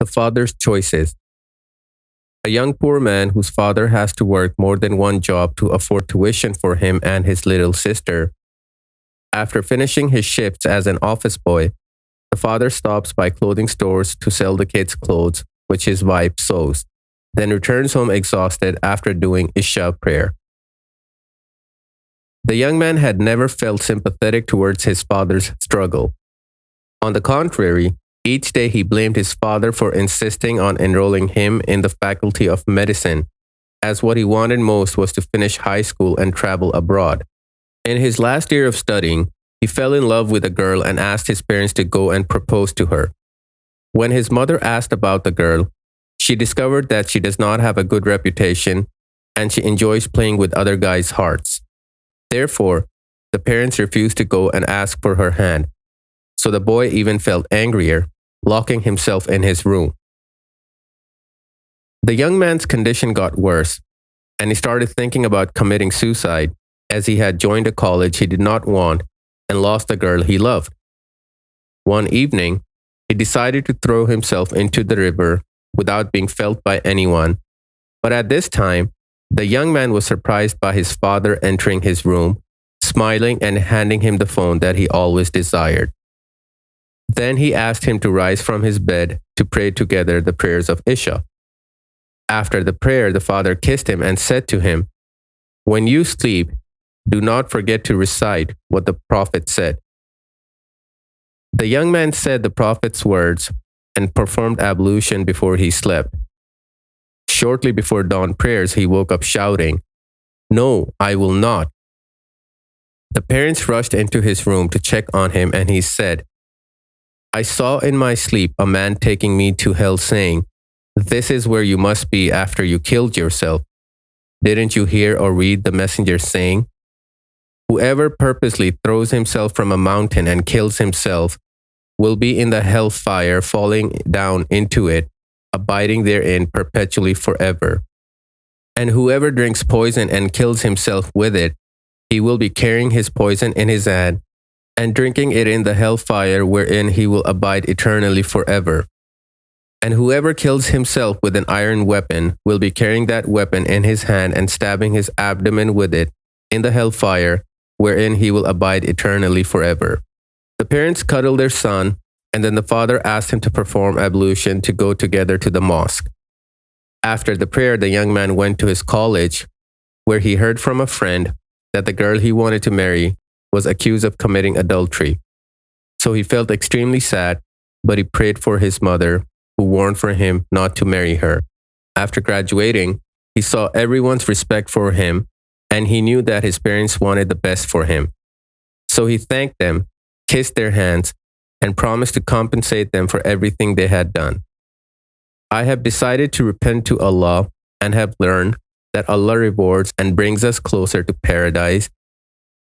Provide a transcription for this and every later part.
The father's choices. A young poor man whose father has to work more than one job to afford tuition for him and his little sister. After finishing his shifts as an office boy, the father stops by clothing stores to sell the kids clothes, which his wife sews, then returns home exhausted after doing Isha prayer. The young man had never felt sympathetic towards his father's struggle. On the contrary, each day he blamed his father for insisting on enrolling him in the faculty of medicine, as what he wanted most was to finish high school and travel abroad. In his last year of studying, he fell in love with a girl and asked his parents to go and propose to her. When his mother asked about the girl, she discovered that she does not have a good reputation and she enjoys playing with other guys' hearts. Therefore, the parents refused to go and ask for her hand, so the boy even felt angrier, locking himself in his room. The young man's condition got worse, and he started thinking about committing suicide, as he had joined a college he did not want and lost the girl he loved. One evening, he decided to throw himself into the river without being felt by anyone, but at this time, the young man was surprised by his father entering his room, smiling and handing him the phone that he always desired. Then he asked him to rise from his bed to pray together the prayers of Isha. After the prayer, the father kissed him and said to him, "When you sleep, do not forget to recite what the Prophet said." The young man said the Prophet's words and performed ablution before he slept. Shortly before dawn prayers, he woke up shouting, "No, I will not." The parents rushed into his room to check on him, and he said, "I saw in my sleep a man taking me to hell saying, 'This is where you must be after you killed yourself.' Didn't you hear or read the messenger saying, 'Whoever purposely throws himself from a mountain and kills himself will be in the hellfire, falling down into it, abiding therein perpetually forever. And whoever drinks poison and kills himself with it, he will be carrying his poison in his hand and drinking it in the hellfire wherein he will abide eternally forever. And whoever kills himself with an iron weapon will be carrying that weapon in his hand and stabbing his abdomen with it in the hellfire wherein he will abide eternally forever." The parents cuddled their son, and then the father asked him to perform ablution to go together to the mosque. After the prayer, the young man went to his college, where he heard from a friend that the girl he wanted to marry was accused of committing adultery. So he felt extremely sad, but he prayed for his mother, who warned for him not to marry her. After graduating, he saw everyone's respect for him, and he knew that his parents wanted the best for him. So he thanked them, kissed their hands, and promised to compensate them for everything they had done. "I have decided to repent to Allah and have learned that Allah rewards and brings us closer to paradise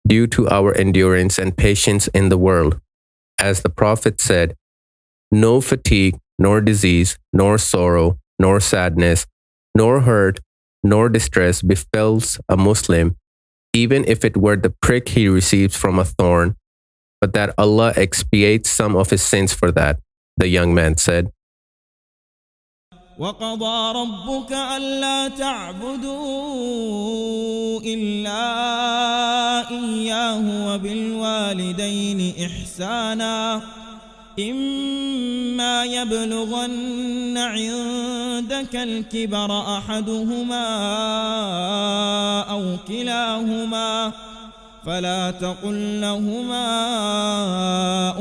due to our endurance and patience in the world. As the Prophet said, 'No fatigue, nor disease, nor sorrow, nor sadness, nor hurt, nor distress befalls a Muslim, even if it were the prick he receives from a thorn, but that Allah expiates some of his sins for that,'" the young man said. وَقَضَى رَبُّكَ أَلَّا تَعْبُدُوا إِلَّا إِيَّاهُ وَبِالْوَالِدَيْنِ إِحْسَانًا إِمَّا يَبْلُغَنَّ عِندَكَ الْكِبَرَ أَحَدُهُمَا أَوْ كِلَاهُمَا فلا تقل لهما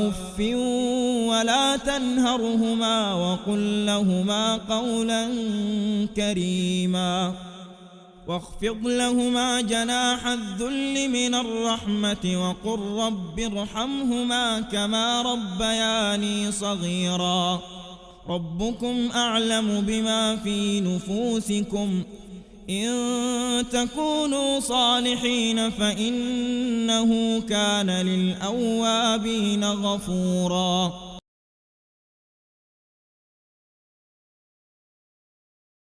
أف ولا تنهرهما وقل لهما قولا كريما واخفض لهما جناح الذل من الرحمة وقل رب ارحمهما كما ربياني صغيرا ربكم أعلم بما في نفوسكم إن تكونوا صالحين فإنه كان للأوابين غفورا